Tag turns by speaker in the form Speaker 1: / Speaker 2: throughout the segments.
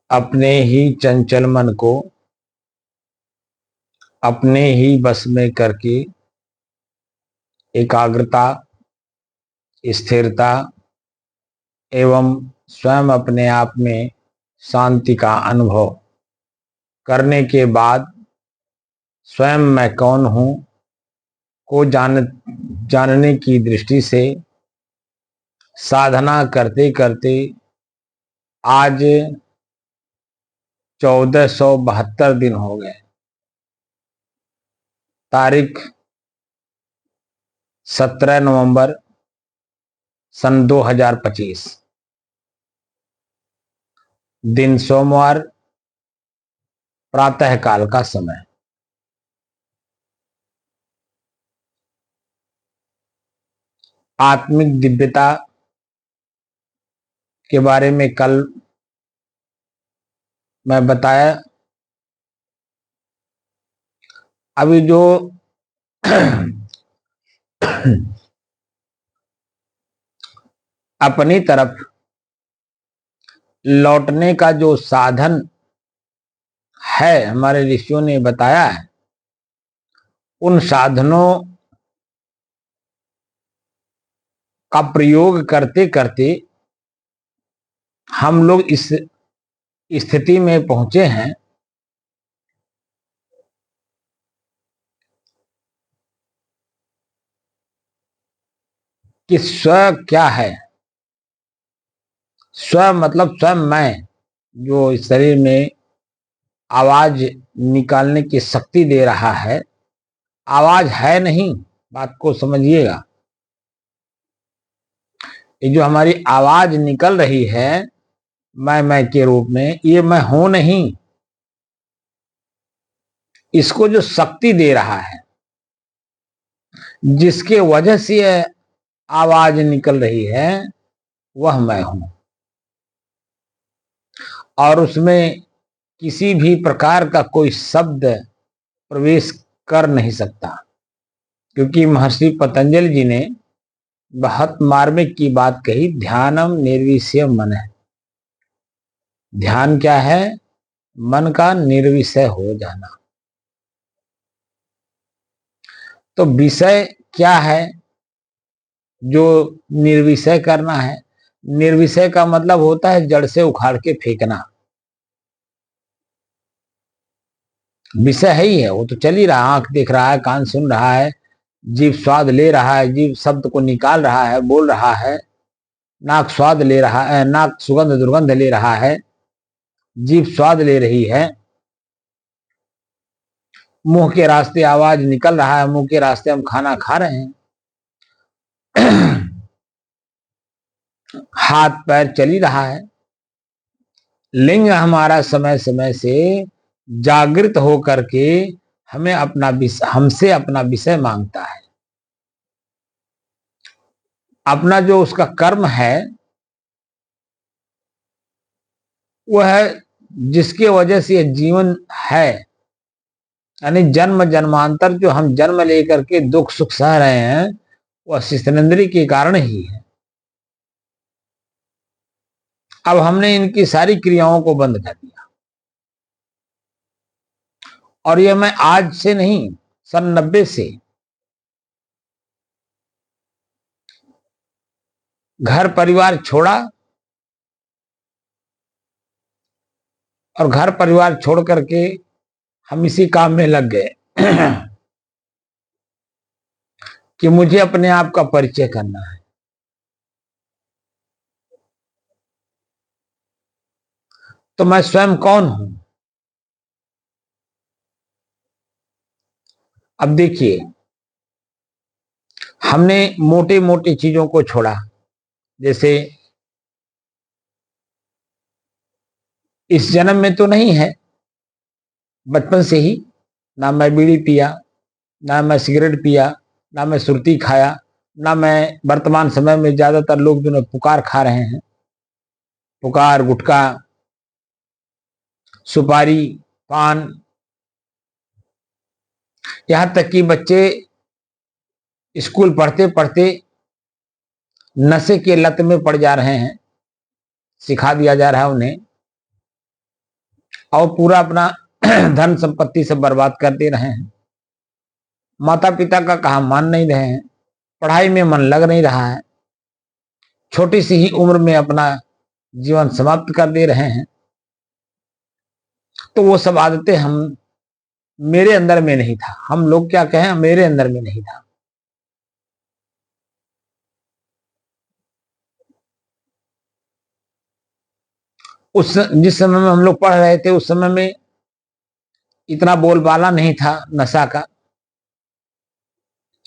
Speaker 1: अपने ही चंचल मन को अपने ही बस में करके एकाग्रता, स्थिरता एवं स्वयं अपने आप में शांति का अनुभव करने के बाद स्वयं मैं कौन हूं को जानने की दृष्टि से साधना करते करते आज 1472 दिन हो गए। तारीख 17 नवंबर सन 2025, दिन सोमवार, प्रातः काल का समय। आत्मिक दिव्यता के बारे में कल मैं बताया। अभी जो अपनी तरफ लौटने का जो साधन है हमारे ऋषियों ने बताया है, उन साधनों का प्रयोग करते करते हम लोग इस स्थिति में पहुंचे हैं कि स्व क्या है। स्व मतलब स्वयं मैं, जो इस शरीर में आवाज निकालने की शक्ति दे रहा है। आवाज है नहीं, बात को समझिएगा। ये जो हमारी आवाज निकल रही है मैं के रूप में, ये मैं हूं नहीं। इसको जो शक्ति दे रहा है, जिसके वजह से ये आवाज निकल रही है, वह मैं हूं। और उसमें किसी भी प्रकार का कोई शब्द प्रवेश कर नहीं सकता, क्योंकि महर्षि पतंजलि जी ने बहुत मार्मिक की बात कही, ध्यानम निर्विषय मन है। ध्यान क्या है? मन का निर्विषय हो जाना। तो विषय क्या है जो निर्विषय करना है? निर्विषय का मतलब होता है जड़ से उखाड़ के फेंकना। विषय है ही है, वो तो चल ही रहा, आंख देख रहा है, कान सुन रहा है, जीभ स्वाद ले रहा है, जीभ शब्द को निकाल रहा है, बोल रहा है, नाक स्वाद ले रहा है, नाक सुगंध दुर्गंध ले रहा है, जीभ स्वाद ले रही है, मुंह के रास्ते आवाज निकल रहा है, मुंह के रास्ते हम खाना खा रहे हैं, हाथ पैर चल ही रहा है। लिंग हमारा समय समय से जागृत होकर के हमसे अपना विषय मांगता है। अपना जो उसका कर्म है, वह है जिसके वजह से यह जीवन है। यानी जन्म जन्मांतर जो हम जन्म लेकर के दुख सुख सह रहे हैं, वह शिशनेंद्रिय के कारण ही है। अब हमने इनकी सारी क्रियाओं को बंद कर दिया, और यह मैं आज से नहीं, सन 90 से घर परिवार छोड़ा, और घर परिवार छोड़ करके हम इसी काम में लग गए कि मुझे अपने आप का परिचय करना है। तो मैं स्वयं कौन हूं? अब देखिए, हमने मोटे मोटे चीजों को छोड़ा। जैसे इस जन्म में तो नहीं है, बचपन से ही ना मैं बीड़ी पिया, ना मैं सिगरेट पिया, ना मैं सुरती खाया, ना मैं वर्तमान समय में ज्यादातर लोग जो पुकार खा रहे हैं, पुकार, गुटखा, सुपारी, पान, यहां तक कि बच्चे स्कूल पढ़ते पढ़ते नशे के लत में पड़ जा रहे हैं, सिखा दिया जा रहा है उन्हें, और पूरा अपना धन संपत्ति से बर्बाद कर दे रहे हैं। माता पिता का कहा मान नहीं रहे हैं, पढ़ाई में मन लग नहीं रहा है, छोटी सी ही उम्र में अपना जीवन समाप्त कर दे रहे हैं। तो वो सब आदतें हम मेरे अंदर में नहीं था, हम लोग क्या कहें, मेरे अंदर में नहीं था। उस जिस समय में हम लोग पढ़ रहे थे उस समय में इतना बोलबाला नहीं था नशा का।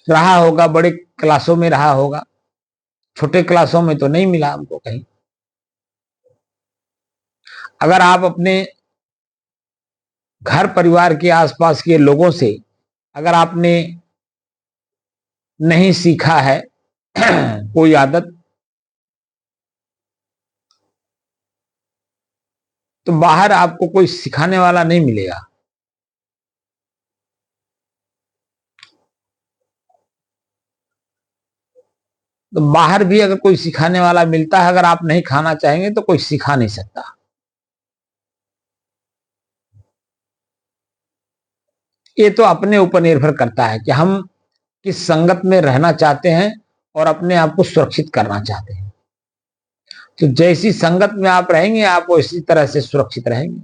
Speaker 1: रहा होगा बड़े क्लासों में रहा होगा, छोटे क्लासों में तो नहीं मिला हमको कहीं। अगर आप अपने घर परिवार के आसपास के लोगों से अगर आपने नहीं सीखा है कोई आदत, तो बाहर आपको कोई सिखाने वाला नहीं मिलेगा। तो बाहर भी अगर कोई सिखाने वाला मिलता है, अगर आप नहीं खाना चाहेंगे तो कोई सिखा नहीं सकता। ये तो अपने ऊपर निर्भर करता है कि हम किस संगत में रहना चाहते हैं और अपने आप को सुरक्षित करना चाहते हैं। तो जैसी संगत में आप रहेंगे आप उसी तरह से सुरक्षित रहेंगे,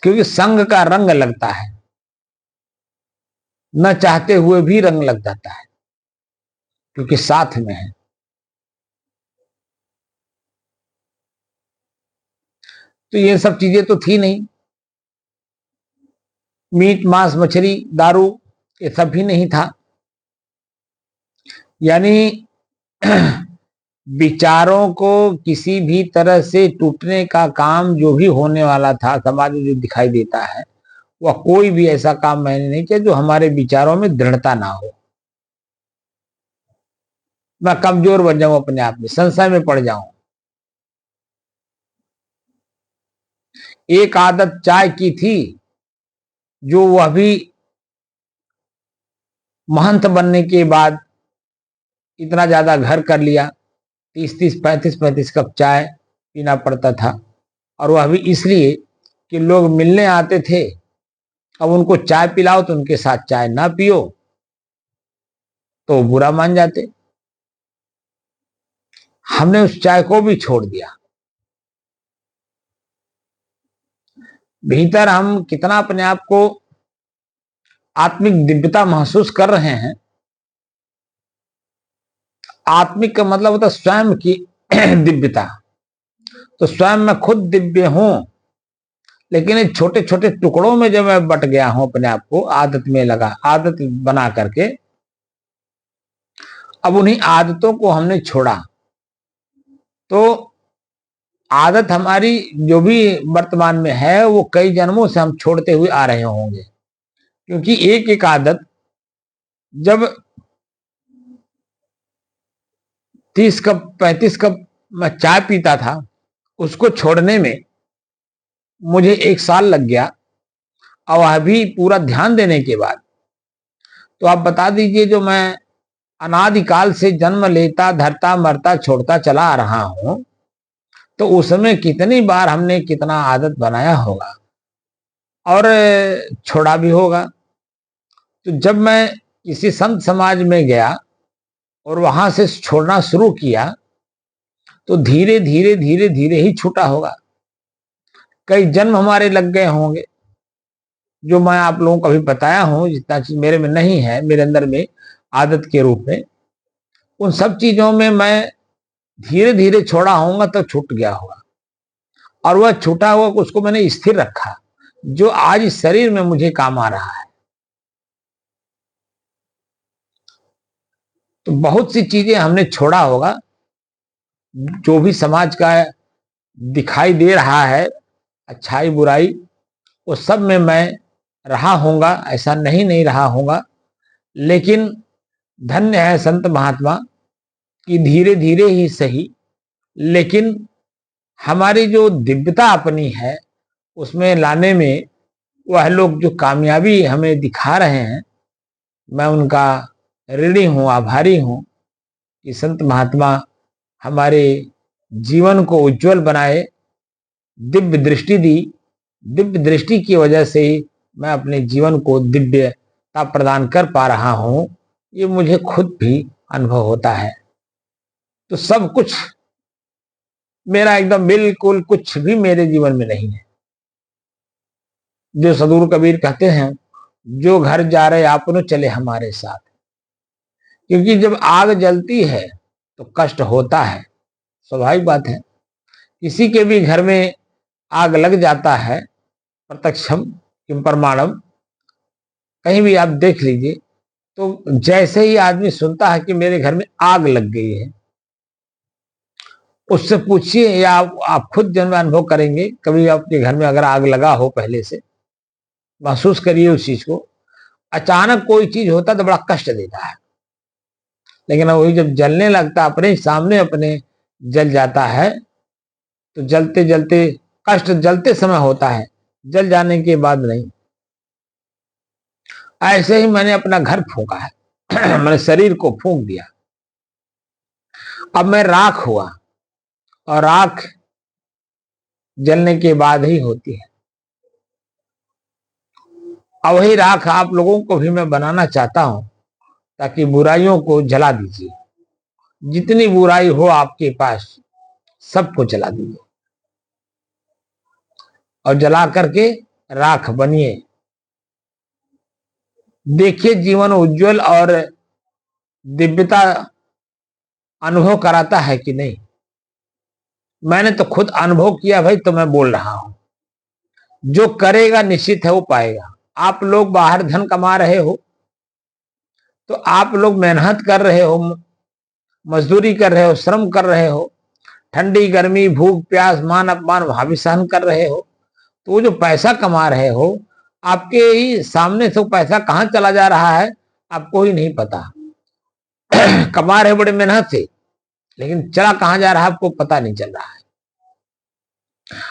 Speaker 1: क्योंकि संग का रंग लगता है, न चाहते हुए भी रंग लग जाता है, क्योंकि साथ में है। तो ये सब चीजें तो थी नहीं, मीट मांस मछली दारू ये सब भी नहीं था। यानी विचारों को किसी भी तरह से टूटने का काम जो भी होने वाला था समाज में जो दिखाई देता है, वह कोई भी ऐसा काम मैंने नहीं किया जो हमारे विचारों में दृढ़ता ना हो। मैं कमजोर बन जाऊं, अपने आप में संशय में पड़ जाऊं। एक आदत चाय की थी जो वह भी महंत बनने के बाद इतना ज्यादा घर कर लिया, 30-30 35-35 कप चाय पीना पड़ता था, और वह भी इसलिए कि लोग मिलने आते थे। अब उनको चाय पिलाओ तो उनके साथ चाय ना पियो तो बुरा मान जाते। हमने उस चाय को भी छोड़ दिया। भीतर हम कितना अपने आप को आत्मिक दिव्यता महसूस कर रहे हैं। आत्मिक का मतलब होता है स्वयं की दिव्यता। तो स्वयं मैं खुद दिव्य हूं, लेकिन इन छोटे छोटे टुकड़ों में जब मैं बट गया हूं अपने आप को, आदत में लगा, आदत बना करके अब उन्हीं आदतों को हमने छोड़ा। तो आदत हमारी जो भी वर्तमान में है वो कई जन्मों से हम छोड़ते हुए आ रहे होंगे, क्योंकि एक एक आदत, जब 30 कप 35 कप मैं चाय पीता था, उसको छोड़ने में मुझे 1 साल लग गया, और वह भी पूरा ध्यान देने के बाद। तो आप बता दीजिए, जो मैं अनादिकाल से जन्म लेता धरता मरता छोड़ता चला आ रहा हूं, तो उसमें कितनी बार हमने कितना आदत बनाया होगा और छोड़ा भी होगा। तो जब मैं किसी संत समाज में गया और वहां से छोड़ना शुरू किया, तो धीरे धीरे धीरे धीरे ही छूटा होगा। कई जन्म हमारे लग गए होंगे, जो मैं आप लोगों को अभी बताया हूं, जितना चीज मेरे में नहीं है, मेरे अंदर में आदत के रूप में, उन सब चीजों में मैं धीरे धीरे छोड़ा होऊंगा तो छूट गया होगा। और वह छूटा हुआ उसको मैंने स्थिर रखा, जो आज इस शरीर में मुझे काम आ रहा है। तो बहुत सी चीजें हमने छोड़ा होगा, जो भी समाज का दिखाई दे रहा है, अच्छाई बुराई, वो सब में मैं रहा होऊंगा, ऐसा नहीं रहा होऊंगा। लेकिन धन्य है संत महात्मा कि धीरे धीरे ही सही, लेकिन हमारी जो दिव्यता अपनी है उसमें लाने में वह लोग जो कामयाबी हमें दिखा रहे हैं, मैं उनका ऋणी हूं, आभारी हूं कि संत महात्मा हमारे जीवन को उज्जवल बनाए, दिव्य दृष्टि दी। दिव्य दृष्टि की वजह से ही मैं अपने जीवन को दिव्यता प्रदान कर पा रहा हूं, ये मुझे खुद भी अनुभव होता है। तो सब कुछ मेरा एकदम बिल्कुल कुछ भी मेरे जीवन में नहीं है। जो सदगुरु कबीर कहते हैं, जो घर जा रहे आपनो चले हमारे साथ। क्योंकि जब आग जलती है तो कष्ट होता है, स्वाभाविक बात है। किसी के भी घर में आग लग जाता है, प्रत्यक्षम किम प्रमाणम, कहीं भी आप देख लीजिए, तो जैसे ही आदमी सुनता है कि मेरे घर में आग लग गई है, उससे पूछिए या आप खुद जन्म अनुभव करेंगे, कभी आपके घर में अगर आग लगा हो, पहले से महसूस करिए उस चीज को। अचानक कोई चीज होता तो बड़ा कष्ट देता है, लेकिन वही जब जलने लगता, अपने ही सामने अपने जल जाता है, तो जलते जलते कष्ट जलते समय होता है, जल जाने के बाद नहीं। ऐसे ही मैंने अपना घर फूंका है मैंने शरीर को फूंक दिया, अब मैं राख हुआ, और राख जलने के बाद ही होती है। अब वही राख आप लोगों को भी मैं बनाना चाहता हूं, ताकि बुराइयों को जला दीजिए। जितनी बुराई हो आपके पास सबको जला दीजिए, और जला करके राख बनिए। देखिए जीवन उज्जवल और दिव्यता अनुभव कराता है कि नहीं। मैंने तो खुद अनुभव किया भाई, तो मैं बोल रहा हूं। जो करेगा निश्चित है वो पाएगा। आप लोग बाहर धन कमा रहे हो, तो आप लोग मेहनत कर रहे हो, मजदूरी कर रहे हो, श्रम कर रहे हो, ठंडी गर्मी भूख प्यास मान अपमान वहां भी सहन कर रहे हो। तो वो जो पैसा कमा रहे हो, आपके ही सामने से वो पैसा कहां चला जा रहा है आपको ही नहीं पता कमा रहे बड़े मेहनत से, लेकिन चला कहां जा रहा है आपको पता नहीं चल रहा है।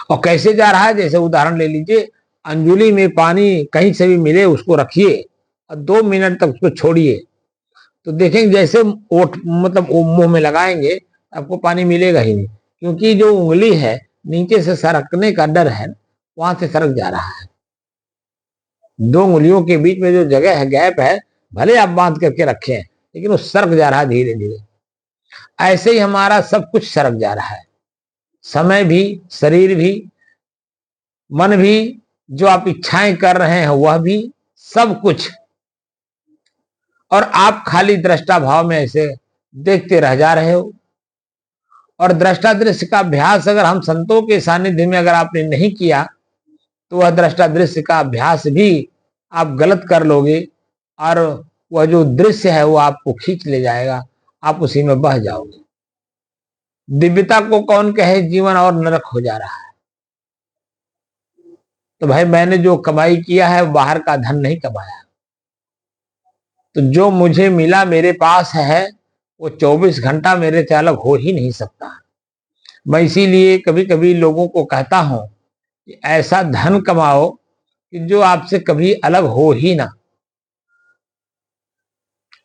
Speaker 1: और कैसे जा रहा है, जैसे उदाहरण ले लीजिए, अंजुली में पानी कहीं से भी मिले उसको रखिए और 2 मिनट तक उसको छोड़िए, तो देखेंगे जैसे ओठ मतलब मुंह में लगाएंगे आपको पानी मिलेगा ही नहीं, क्योंकि जो उंगली है नीचे से सरकने का डर है, वहां से सरक जा रहा है। 2 उंगलियों के बीच में जो जगह है, गैप है, भले आप बांध करके रखे हैं, लेकिन वो सरक जा रहा है धीरे धीरे। ऐसे ही हमारा सब कुछ सरक जा रहा है, समय भी, शरीर भी, मन भी, जो आप इच्छाएं कर रहे हैं वह भी, सब कुछ। और आप खाली दृष्टा भाव में ऐसे देखते रह जा रहे हो। और दृष्टा दृश्य का अभ्यास अगर हम संतों के सानिध्य में अगर आपने नहीं किया, तो वह दृष्टा दृश्य का अभ्यास भी आप गलत कर लोगे, और वह जो दृश्य है वो आपको खींच ले जाएगा, आप उसी में बह जाओगे। दिव्यता को कौन कहे, जीवन और नरक हो जा रहा है। तो भाई मैंने जो कमाई किया है बाहर का धन नहीं कमाया, तो जो मुझे मिला मेरे पास है वो 24 घंटा मेरे से अलग हो ही नहीं सकता। मैं इसीलिए कभी कभी लोगों को कहता हूं कि ऐसा धन कमाओ कि जो आपसे कभी अलग हो ही ना,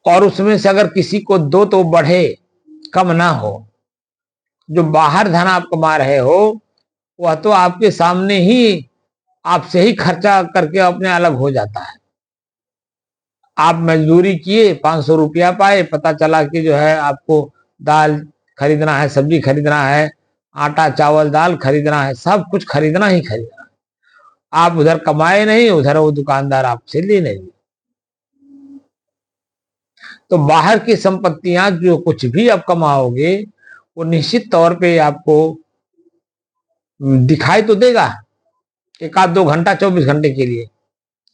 Speaker 1: और उसमें से अगर किसी को दो तो बढ़े, कम ना हो। जो बाहर धन आप कमा रहे हो वह तो आपके सामने ही आपसे ही खर्चा करके अपने अलग हो जाता है। आप मजदूरी किए, 500 रुपया पाए, पता चला कि जो है आपको दाल खरीदना है, सब्जी खरीदना है, आटा चावल दाल खरीदना है, सब कुछ खरीदना ही खरीदना है। आप उधर कमाए नहीं, उधर वो दुकानदार आपसे ले नहीं। तो बाहर की संपत्तियां जो कुछ भी आप कमाओगे वो निश्चित तौर पे आपको दिखाई तो देगा, एक आध 2 घंटा, 24 घंटे के लिए।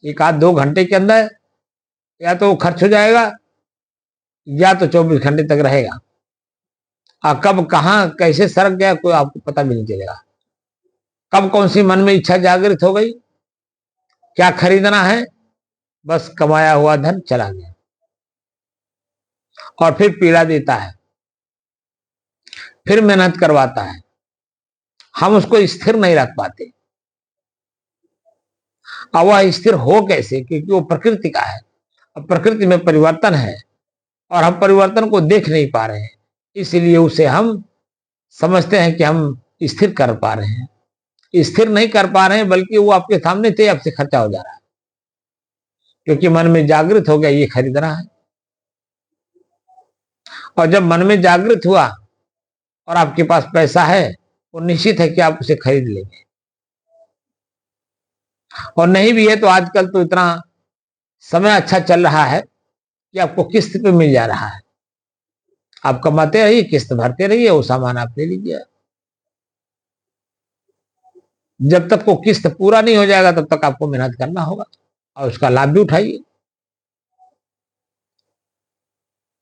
Speaker 1: एक आध 2 घंटे के अंदर या तो खर्च हो जाएगा, या तो 24 घंटे तक रहेगा। कब कहां कैसे सरक गया कोई आपको पता भी नहीं चलेगा। कब कौन सी मन में इच्छा जागृत हो गई, क्या खरीदना है, बस कमाया हुआ धन चला गया, और फिर पीड़ा देता है, फिर मेहनत करवाता है। हम उसको स्थिर नहीं रख पाते। और वह स्थिर हो कैसे, क्योंकि वो प्रकृति का है। अब प्रकृति में परिवर्तन है और हम परिवर्तन को देख नहीं पा रहे हैं, इसलिए उसे हम समझते हैं कि हम स्थिर कर पा रहे हैं। स्थिर नहीं कर पा रहे हैं, बल्कि वो आपके सामने थे, आपसे खर्चा हो जा रहा है, क्योंकि मन में जागृत हो गया ये खरीदना है। और जब मन में जागृत हुआ और आपके पास पैसा है, वो निश्चित है कि आप उसे खरीद लेंगे। और नहीं भी है तो आजकल तो इतना समय अच्छा चल रहा है कि आपको किस्त पे मिल जा रहा है। आप कमाते रहिए, किस्त भरते रहिए, वो सामान आप ले लीजिए। जब तक वो किस्त पूरा नहीं हो जाएगा तब तक आपको मेहनत करना होगा और उसका लाभ भी उठाइए।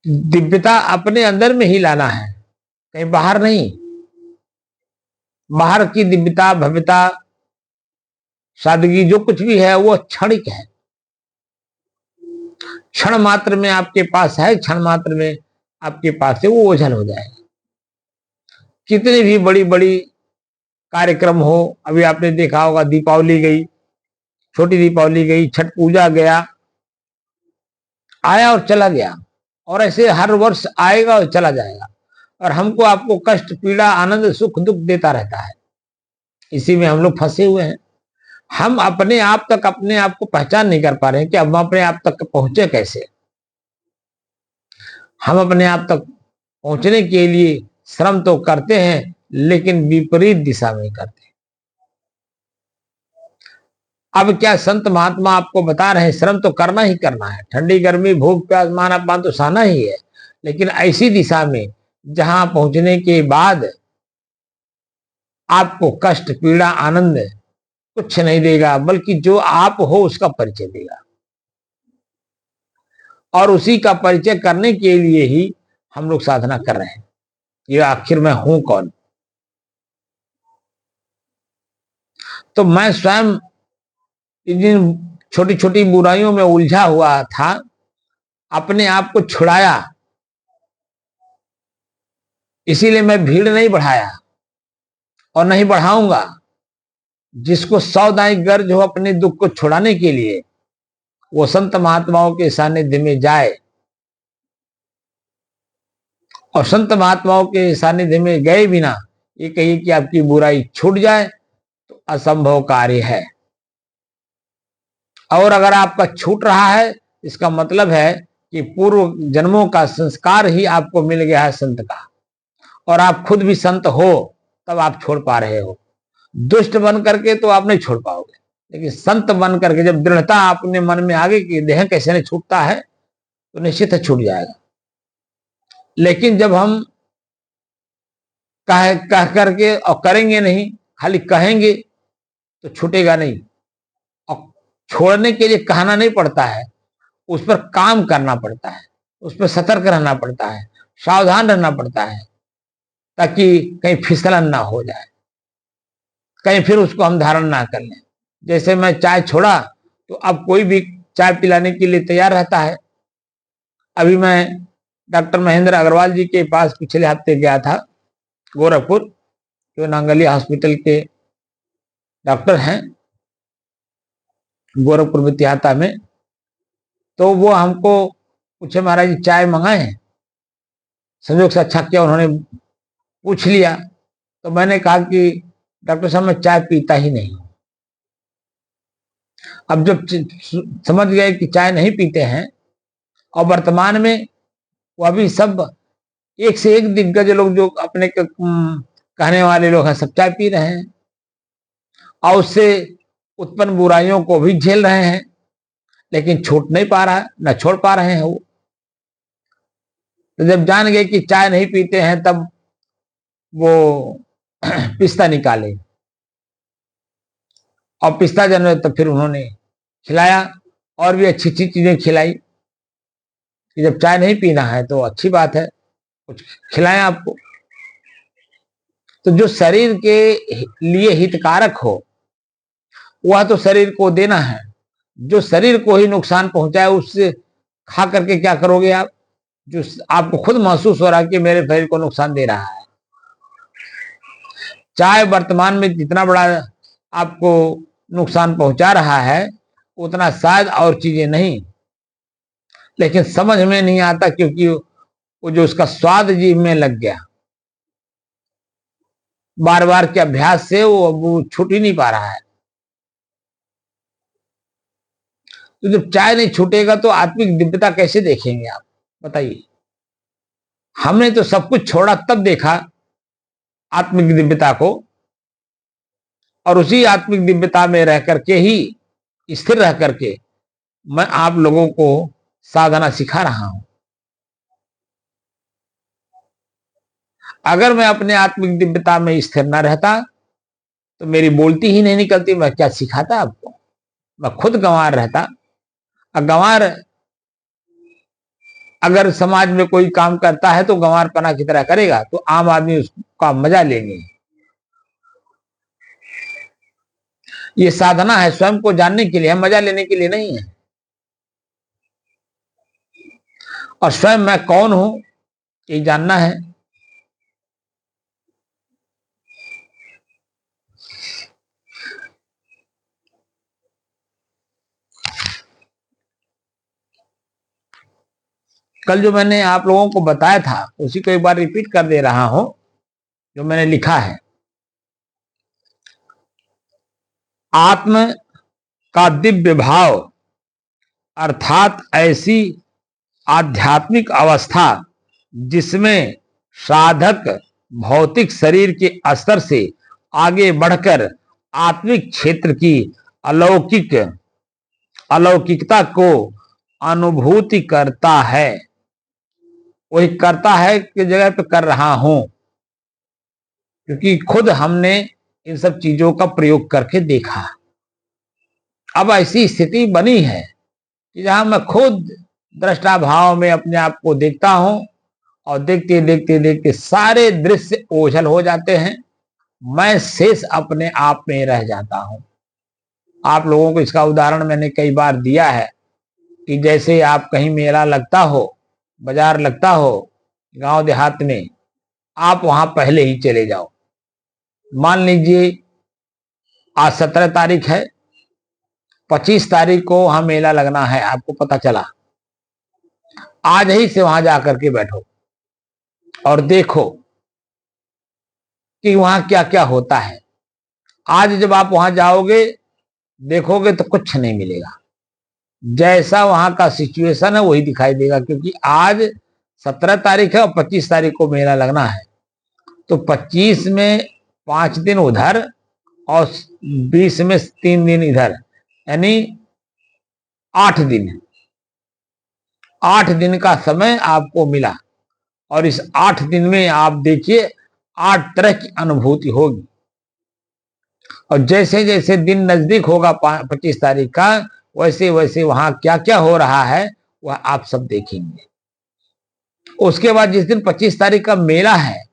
Speaker 1: दिव्यता अपने अंदर में ही लाना है, कहीं बाहर नहीं। बाहर की दिव्यता, भव्यता, सादगी जो कुछ भी है वो क्षणिक है। क्षण मात्र में आपके पास है, क्षण मात्र में आपके पास से वो ओझल हो जाएगा। कितनी भी बड़ी बड़ी कार्यक्रम हो, अभी आपने देखा होगा दीपावली गई, छोटी दीपावली गई, छठ पूजा गया, आया और चला गया, और ऐसे हर वर्ष आएगा और चला जाएगा, और हमको आपको कष्ट, पीड़ा, आनंद, सुख, दुख देता रहता है। इसी में हम लोग फंसे हुए हैं। हम अपने आप तक अपने आप को पहचान नहीं कर पा रहे हैं कि हम अपने आप तक पहुंचे कैसे। हम अपने आप तक पहुंचने के लिए श्रम तो करते हैं, लेकिन विपरीत दिशा में करते हैं। अब क्या संत महात्मा आपको बता रहे हैं, श्रम तो करना ही करना है, ठंडी गर्मी, भूख प्यास, मान अपमान तो सहना ही है, लेकिन ऐसी दिशा में जहां पहुंचने के बाद आपको कष्ट, पीड़ा, आनंद कुछ नहीं देगा, बल्कि जो आप हो उसका परिचय देगा। और उसी का परिचय करने के लिए ही हम लोग साधना कर रहे हैं। ये आखिर मैं हूं कौन? तो मैं स्वयं जिन छोटी छोटी बुराइयों में उलझा हुआ था, अपने आप को छुड़ाया, इसीलिए मैं भीड़ नहीं बढ़ाया और नहीं बढ़ाऊंगा। जिसको सावधानी गर्ज हो अपने दुख को छुड़ाने के लिए, वो संत महात्माओं के सानिध्य में जाए, और संत महात्माओं के सानिध्य में गए बिना ये कहिए कि आपकी बुराई छूट जाए, तो असंभव कार्य है। और अगर आपका छूट रहा है, इसका मतलब है कि पूर्व जन्मों का संस्कार ही आपको मिल गया है संत का, और आप खुद भी संत हो तब आप छोड़ पा रहे हो। दुष्ट बन करके तो आप नहीं छोड़ पाओगे, लेकिन संत बन करके जब दृढ़ता अपने मन में आगे कि देह कैसे नहीं छूटता है, तो निश्चित है छूट जाएगा। लेकिन जब हम कह करके और करेंगे नहीं, खाली कहेंगे, तो छूटेगा नहीं। और छोड़ने के लिए कहना नहीं पड़ता है, उस पर काम करना पड़ता है, उस पर सतर्क रहना पड़ता है, सावधान रहना पड़ता है, ताकि कहीं फिसलन ना हो जाए, कहीं फिर उसको हम धारण ना कर लें। जैसे मैं चाय छोड़ा तो अब कोई भी चाय पिलाने के लिए तैयार रहता है। अभी मैं डॉक्टर महेंद्र अग्रवाल जी के पास पिछले हफ्ते गया था, गोरखपुर, जो नांगली हॉस्पिटल के डॉक्टर हैं, गोरखपुर में तिहाता में। तो वो हमको पूछे, महाराज जी चाय मंगाए? संयोग से अच्छा किया उन्होंने पूछ लिया। तो मैंने कहा कि डॉक्टर साहब मैं चाय पीता ही नहीं। अब जब समझ गए कि चाय नहीं पीते हैं, और वर्तमान में वो अभी सब एक से एक दिग्गज लोग जो अपने कहने वाले लोग हैं, सब चाय पी रहे हैं और उससे उत्पन्न बुराइयों को भी झेल रहे हैं, लेकिन छूट नहीं पा रहा है, न छोड़ पा रहे हैं वो। तो जब जान गए कि चाय नहीं पीते हैं, तब वो पिस्ता निकाले, और पिस्ता जन तो फिर उन्होंने खिलाया, और भी अच्छी अच्छी चीजें खिलाई कि जब चाय नहीं पीना है तो अच्छी बात है, कुछ खिलाएं आपको। तो जो शरीर के लिए हितकारक हो वह तो शरीर को देना है। जो शरीर को ही नुकसान पहुंचाए उससे खा करके क्या करोगे आप, जो आपको खुद महसूस हो रहा है कि मेरे शरीर को नुकसान दे रहा है। चाय वर्तमान में जितना बड़ा आपको नुकसान पहुंचा रहा है, उतना शायद और चीजें नहीं, लेकिन समझ में नहीं आता क्योंकि वो जो उसका स्वाद जीभ में लग गया, बार बार के अभ्यास से वो छूट ही नहीं पा रहा है। तो जब चाय नहीं छूटेगा तो आत्मिक दिव्यता कैसे देखेंगे आप बताइए। हमने तो सब कुछ छोड़ा तब देखा आत्मिक दिव्यता को, और उसी आत्मिक दिव्यता में रह करके ही, स्थिर रह करके मैं आप लोगों को साधना सिखा रहा हूं। अगर मैं अपने आत्मिक दिव्यता में स्थिर न रहता तो मेरी बोलती ही नहीं निकलती, मैं क्या सिखाता आपको। मैं खुद गंवार रहता। गंवार अगर समाज में कोई काम करता है तो गंवारपना की तरह करेगा, तो आम आदमी उसका मजा लेंगे। ये साधना है स्वयं को जानने के लिए, मजा लेने के लिए नहीं है। और स्वयं मैं कौन हूं ये जानना है। कल जो मैंने आप लोगों को बताया था उसी को एक बार रिपीट कर दे रहा हूं, जो मैंने लिखा है। आत्म का दिव्य भाव अर्थात ऐसी आध्यात्मिक अवस्था जिसमें साधक भौतिक शरीर के स्तर से आगे बढ़कर आत्मिक क्षेत्र की अलौकिकता को अनुभूति करता है। वही करता है की जगह पे कर रहा हूं, क्योंकि खुद हमने इन सब चीजों का प्रयोग करके देखा। अब ऐसी स्थिति बनी है कि जहां मैं खुद दृष्टा भाव में अपने आप को देखता हूं, और देखते देखते देखते सारे दृश्य ओझल हो जाते हैं। मैं शेष अपने आप में रह जाता हूं। आप लोगों को इसका उदाहरण मैंने कई बार दिया है कि जैसे आप कहीं मेला लगता हो, बाजार लगता हो गांव देहात में, आप वहां पहले ही चले जाओ। मान लीजिए आज 17 तारीख है, 25 तारीख को वहां मेला लगना है, आपको पता चला, आज ही से वहां जाकर के बैठो और देखो कि वहां क्या क्या होता है। आज जब आप वहां जाओगे देखोगे तो कुछ नहीं मिलेगा, जैसा वहां का सिचुएशन है वही दिखाई देगा, क्योंकि आज 17 तारीख है और 25 तारीख को मेला लगना है। तो 25 में 5 दिन उधर और 20 में 3 दिन इधर, यानी 8 दिन। 8 दिन का समय आपको मिला, और इस 8 दिन में आप देखिए 8 तरह की अनुभूति होगी। और जैसे जैसे दिन नजदीक होगा 25 तारीख का, वैसे वैसे वहां क्या क्या हो रहा है वह आप सब देखेंगे। उसके बाद जिस दिन 25 तारीख का मेला है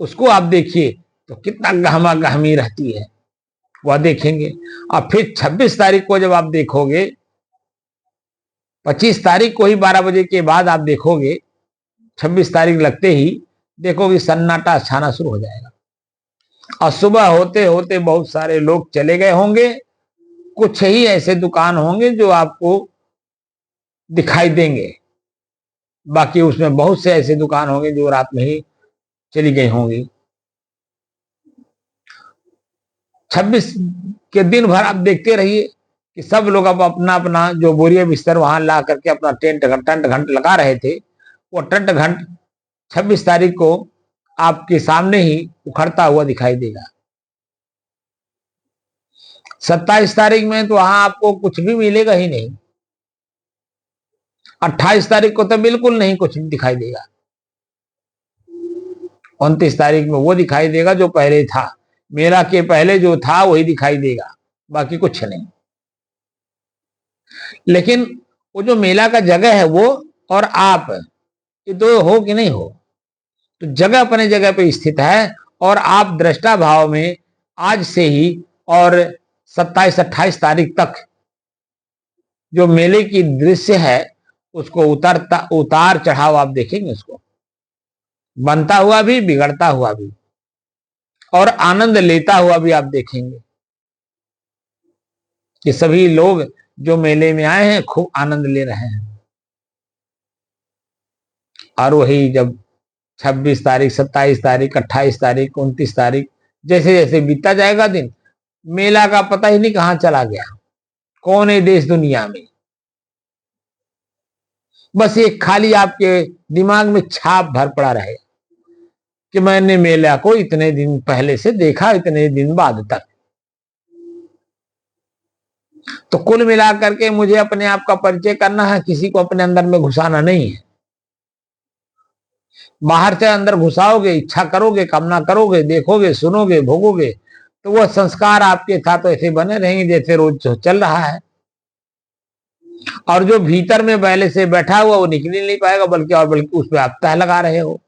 Speaker 1: उसको आप देखिए तो कितना गहमा गहमी रहती है, वह देखेंगे। और फिर 26 तारीख को जब आप देखोगे, 25 तारीख को ही 12 बजे के बाद आप देखोगे, 26 तारीख लगते ही देखोगे सन्नाटा छाना शुरू हो जाएगा। और सुबह होते होते बहुत सारे लोग चले गए होंगे, कुछ ही ऐसे दुकान होंगे जो आपको दिखाई देंगे, बाकी उसमें बहुत से ऐसे दुकान होंगे जो रात में ही चली गई होंगी। 26 के दिन भर आप देखते रहिए कि सब लोग अब अपना अपना जो बोरिया बिस्तर वहां ला करके अपना टेंट घंट लगा रहे थे, वो टेंट घंट 26 तारीख को आपके सामने ही उखड़ता हुआ दिखाई देगा। 27 तारीख में तो वहां आपको कुछ भी मिलेगा ही नहीं। 28 तारीख को तो बिल्कुल नहीं कुछ दिखाई देगा। 29 तारीख में वो दिखाई देगा जो पहले था, मेला के पहले जो था वही दिखाई देगा, बाकी कुछ नहीं। लेकिन वो जो मेला का जगह है वो और आप, ये दो हो कि नहीं हो? तो जगह अपने जगह पे स्थित है, और आप दृष्टा भाव में आज से ही और 27-28 तारीख तक जो मेले की दृश्य है उसको उतार चढ़ाव आप देखेंगे, उसको बनता हुआ भी, बिगड़ता हुआ भी, और आनंद लेता हुआ भी आप देखेंगे कि सभी लोग जो मेले में आए हैं खूब आनंद ले रहे हैं। और वही जब 26 तारीख, 27 तारीख, 28 तारीख, 29 तारीख जैसे जैसे बीतता जाएगा दिन, मेला का पता ही नहीं कहां चला गया, कौन है देश दुनिया में। बस एक खाली आपके दिमाग में छाप भर पड़ा रहे कि मैंने मेला को इतने दिन पहले से देखा, इतने दिन बाद तक। तो कुल मिलाकर के मुझे अपने आप का परिचय करना है, किसी को अपने अंदर में घुसाना नहीं है। बाहर से अंदर घुसाओगे, इच्छा करोगे, कामना करोगे, देखोगे, सुनोगे, भोगोगे, तो वह संस्कार आपके साथ ऐसे बने रहेंगे जैसे रोज चल रहा है। और जो भीतर में पहले से बैठा हुआ वो निकल नहीं पाएगा, बल्कि उस पर आप तह लगा रहे हो।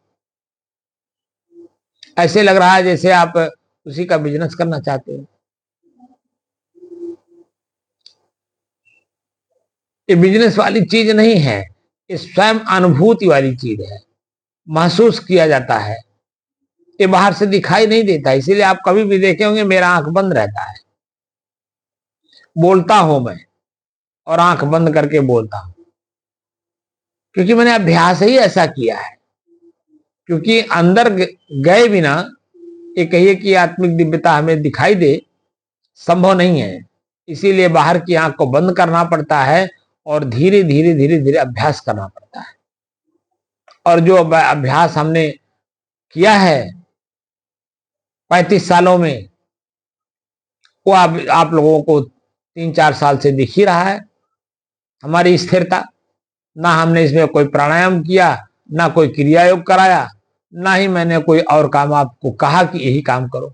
Speaker 1: ऐसे लग रहा है जैसे आप उसी का बिजनेस करना चाहते हो। ये बिजनेस वाली चीज नहीं है, ये स्वयं अनुभूति वाली चीज है, महसूस किया जाता है। ये बाहर से दिखाई नहीं देता, इसीलिए आप कभी भी देखे होंगे मेरा आंख बंद रहता है, बोलता हूं मैं और आंख बंद करके बोलता हूं, क्योंकि मैंने अभ्यास ही ऐसा किया है। क्योंकि अंदर गए बिना ये कहिए कि आत्मिक दिव्यता हमें दिखाई दे, संभव नहीं है। इसीलिए बाहर की आंख को बंद करना पड़ता है और धीरे धीरे धीरे धीरे अभ्यास करना पड़ता है। और जो अभ्यास हमने किया है 35 सालों में, वो आप लोगों को 3-4 साल से दिख ही रहा है। हमारी स्थिरता, ना हमने इसमें कोई प्राणायाम किया, ना कोई क्रिया योग कराया, ना ही मैंने कोई और काम आपको कहा कि यही काम करो।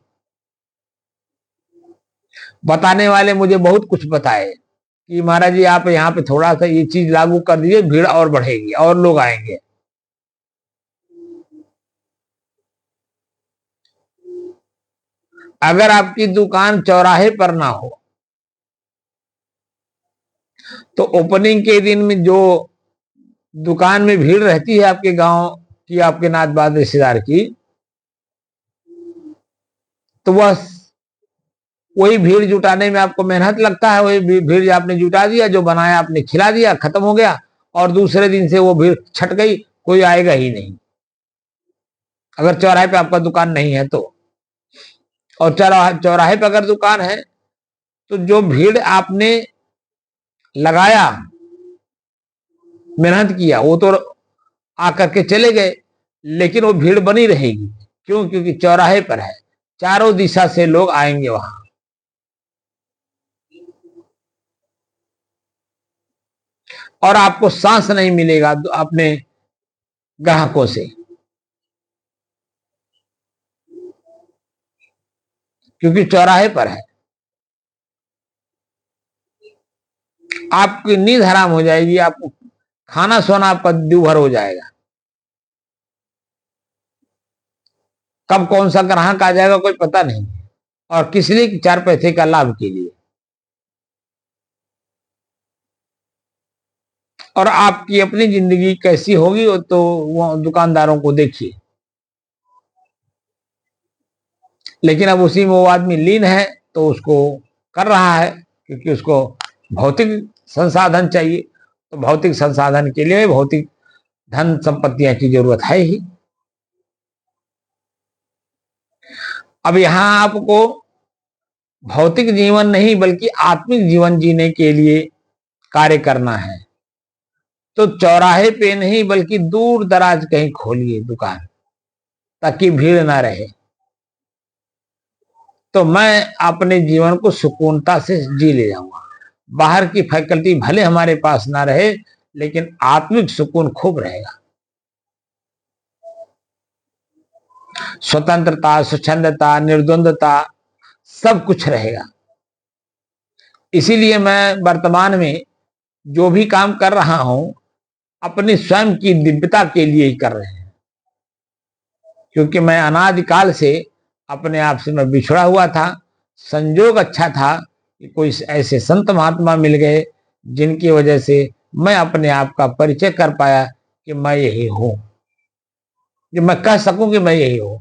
Speaker 1: बताने वाले मुझे बहुत कुछ बताए कि महाराज जी आप यहाँ पे थोड़ा सा ये चीज लागू कर दीजिए, भीड़ और बढ़ेगी और लोग आएंगे। अगर आपकी दुकान चौराहे पर ना हो तो ओपनिंग के दिन में जो दुकान में भीड़ रहती है आपके गांव की, आपके नात बात रिश्तेदार की, तो वह वही भीड़ जुटाने में आपको मेहनत लगता है। वही भीड़ आपने जुटा दिया, जो बनाया आपने खिला दिया, खत्म हो गया, और दूसरे दिन से वो भीड़ छट गई, कोई आएगा ही नहीं अगर चौराहे पे आपका दुकान नहीं है तो। और चौराहे पे अगर दुकान है तो जो भीड़ आपने लगाया, मेहनत किया, वो तो आकर के चले गए, लेकिन वो भीड़ बनी रहेगी। क्यों? क्योंकि चौराहे पर है, चारों दिशा से लोग आएंगे वहां। और आपको सांस नहीं मिलेगा अपने ग्राहकों से, क्योंकि चौराहे पर है। आपकी नींद हराम हो जाएगी, आपको खाना सोना आपका दूभर हो जाएगा। कब कौन सा ग्राहक आ जाएगा कोई पता नहीं, और किस लिए? 4 पैसे का लाभ के लिए। और आपकी अपनी जिंदगी कैसी होगी तो वो दुकानदारों को देखिए। लेकिन अब उसी में वो आदमी लीन है तो उसको कर रहा है, क्योंकि उसको भौतिक संसाधन चाहिए। तो भौतिक संसाधन के लिए भौतिक धन संपत्तियां की जरूरत है ही। अब यहां आपको भौतिक जीवन नहीं बल्कि आत्मिक जीवन जीने के लिए कार्य करना है। तो चौराहे पे नहीं बल्कि दूर दराज कहीं खोलिए दुकान, ताकि भीड़ ना रहे। तो मैं अपने जीवन को सुकूनता से जी ले जाऊंगा। बाहर की फैकल्टी भले हमारे पास ना रहे, लेकिन आत्मिक सुकून खूब रहेगा। स्वतंत्रता, स्वच्छंदता, निर्द्वंदता, सब कुछ रहेगा। इसीलिए मैं वर्तमान में जो भी काम कर रहा हूं, अपनी स्वयं की दिव्यता के लिए ही कर रहे हैं। क्योंकि मैं अनादिकाल से अपने आप से मैं बिछड़ा हुआ था। संजोग अच्छा था कि कोई ऐसे संत महात्मा मिल गए जिनकी वजह से मैं अपने आप का परिचय कर पाया कि मैं यही हूं, कि मैं कह सकूं कि मैं यही हूं।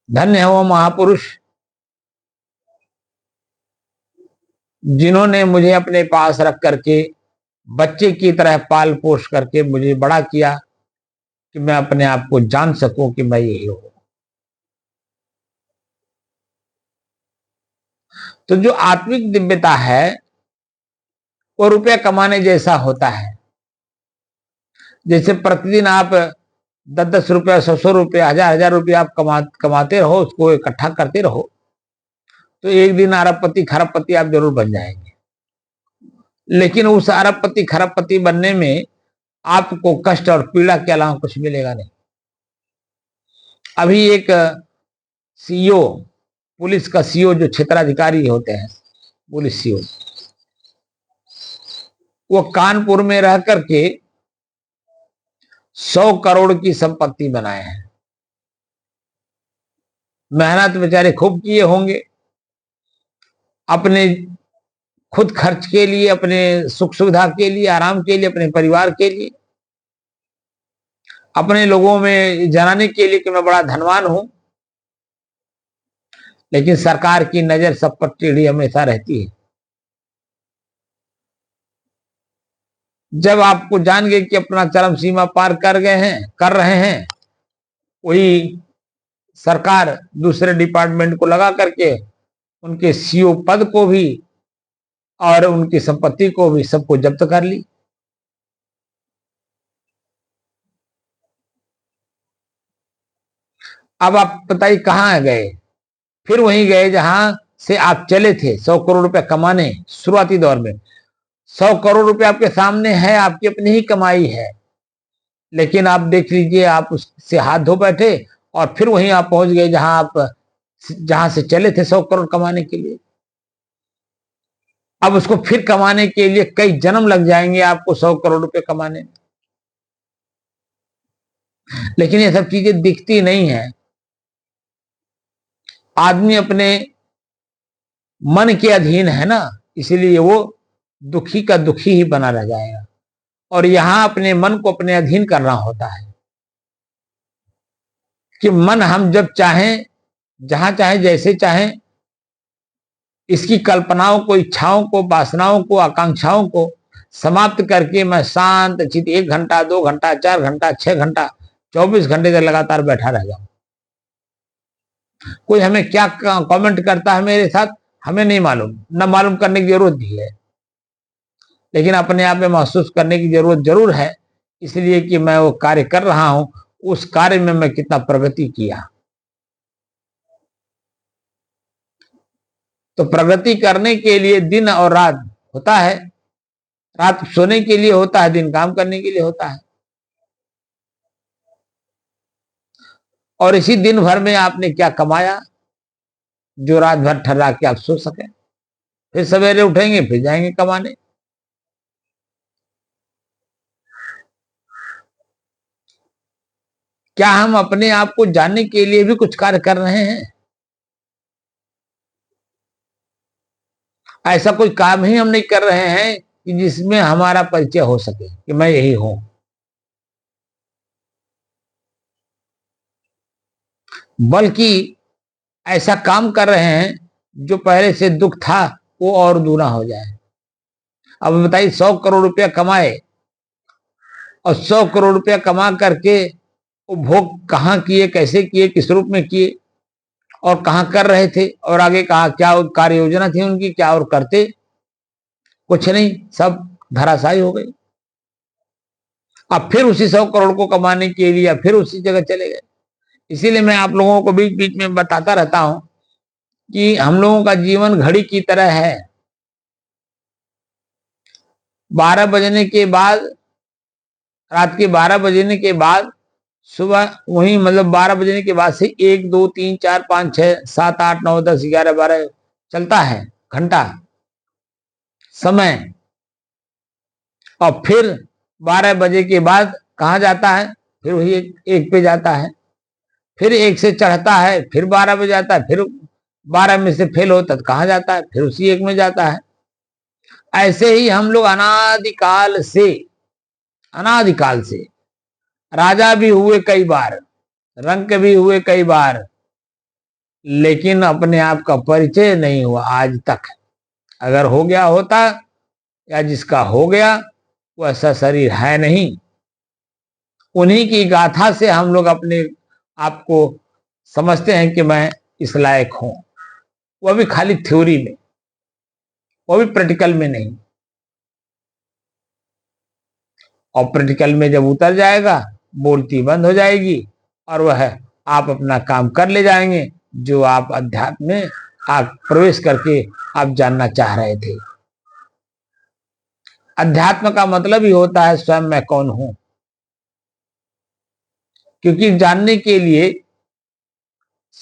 Speaker 1: धन्य है वो महापुरुष जिन्होंने मुझे अपने पास रख करके बच्चे की तरह पाल पोष करके मुझे बड़ा किया कि मैं अपने आप को जान सकूं कि मैं यही हूं। तो जो आत्मिक दिव्यता है वो रुपया कमाने जैसा होता है। जैसे प्रतिदिन आप 10-10 रुपया, 100-100 रुपया, 1000-1000 रुपया आप कमाते रहो, उसको इकट्ठा करते रहो, तो एक दिन अरबपति खरबपति आप जरूर बन जाएंगे। लेकिन उस अरबपति खरबपति बनने में आपको कष्ट और पीड़ा के अलावा कुछ मिलेगा नहीं। अभी एक सीईओ, पुलिस का सीईओ, जो क्षेत्राधिकारी होते हैं, पुलिस सीईओ, वो कानपुर में रह करके 100 करोड़ की संपत्ति बनाए हैं। मेहनत बेचारे खूब किए होंगे, अपने खुद खर्च के लिए, अपने सुख सुविधा के लिए, आराम के लिए, अपने परिवार के लिए, अपने लोगों में जनाने के लिए कि मैं बड़ा धनवान हूं। लेकिन सरकार की नजर सब पर टेढ़ी हमेशा रहती है। जब आपको जान गए कि अपना चरम सीमा पार कर रहे हैं, वही सरकार दूसरे डिपार्टमेंट को लगा करके उनके सीईओ पद को भी और उनकी संपत्ति को भी सबको जब्त कर ली। अब आप बताइए कहां गए? फिर वहीं गए जहां से आप चले थे 100 करोड़ रुपया कमाने शुरुआती दौर में। 100 करोड़ रुपया आपके सामने है, आपकी अपनी ही कमाई है, लेकिन आप देख लीजिए, आप उससे हाथ धो बैठे और फिर वहीं आप पहुंच गए जहां से चले थे 100 करोड़ कमाने के लिए। अब उसको फिर कमाने के लिए कई जन्म लग जाएंगे आपको 100 करोड़ रुपए कमाने में। लेकिन ये सब चीजें दिखती नहीं है। आदमी अपने मन के अधीन है ना, इसलिए वो दुखी का दुखी ही बना रह जाएगा। और यहां अपने मन को अपने अधीन करना होता है कि मन हम जब चाहें, जहां चाहें, जैसे चाहें, इसकी कल्पनाओं को, इच्छाओं को, वासनाओं को, आकांक्षाओं को समाप्त करके मैं शांत चित 1 घंटा, 2 घंटा, 4 घंटा, 6 घंटा, 24 घंटे तक लगातार बैठा रह जाऊं। कोई हमें क्या कमेंट करता है मेरे साथ, हमें नहीं मालूम, न मालूम करने की जरूरत भी है। लेकिन अपने आप में महसूस करने की जरूरत जरूर है, इसलिए कि मैं वो कार्य कर रहा हूं, उस कार्य में मैं कितना प्रगति किया। तो प्रगति करने के लिए दिन और रात होता है। रात सोने के लिए होता है, दिन काम करने के लिए होता है। और इसी दिन भर में आपने क्या कमाया जो रात भर ठहरा के आप सो सके? फिर सवेरे उठेंगे, फिर जाएंगे कमाने। क्या हम अपने आप को जानने के लिए भी कुछ कार्य कर रहे हैं? ऐसा कोई काम ही हम नहीं कर रहे हैं कि जिसमें हमारा परिचय हो सके कि मैं यही हूं। बल्कि ऐसा काम कर रहे हैं जो पहले से दुख था वो और दूना हो जाए। अब बताइए, 100 करोड़ रुपया कमाए और 100 करोड़ रुपया कमा करके वो भोग कहाँ किए, कैसे किए, किस रूप में किए और कहाँ कर रहे थे, और आगे कहा क्या कार्य योजना थी उनकी, क्या और करते? कुछ नहीं, सब धराशायी हो गई। अब फिर उसी 100 करोड़ को कमाने के लिए फिर उसी जगह चले गए। इसीलिए मैं आप लोगों को बीच बीच में बताता रहता हूं कि हम लोगों का जीवन घड़ी की तरह है। 12 बजने के बाद, रात के 12 बजने के बाद, सुबह वही मतलब 12 बजने के बाद से 1, 2, 3, 4, 5, 6, 7, 8, 9, 10, 11, 12 चलता है घंटा समय। और फिर 12 बजे के बाद कहा जाता है? फिर वही एक पे जाता है, फिर 1 से चढ़ता है, फिर 12 पे जाता है, फिर 12 में से फेल होता है कहा जाता है, फिर उसी 1 में जाता है। ऐसे ही हम लोग अनादिकाल से राजा भी हुए कई बार, रंक भी हुए कई बार, लेकिन अपने आप का परिचय नहीं हुआ आज तक। अगर हो गया होता या जिसका हो गया वो ऐसा शरीर है नहीं। उन्हीं की गाथा से हम लोग अपने आप को समझते हैं कि मैं इस लायक हूं, वो भी खाली थ्योरी में, वो भी प्रैक्टिकल में नहीं। और प्रैक्टिकल में जब उतर जाएगा बोलती बंद हो जाएगी और वह आप अपना काम कर ले जाएंगे जो आप अध्यात्म में आप प्रवेश करके आप जानना चाह रहे थे। अध्यात्म का मतलब ही होता है स्वयं मैं कौन हूं, क्योंकि जानने के लिए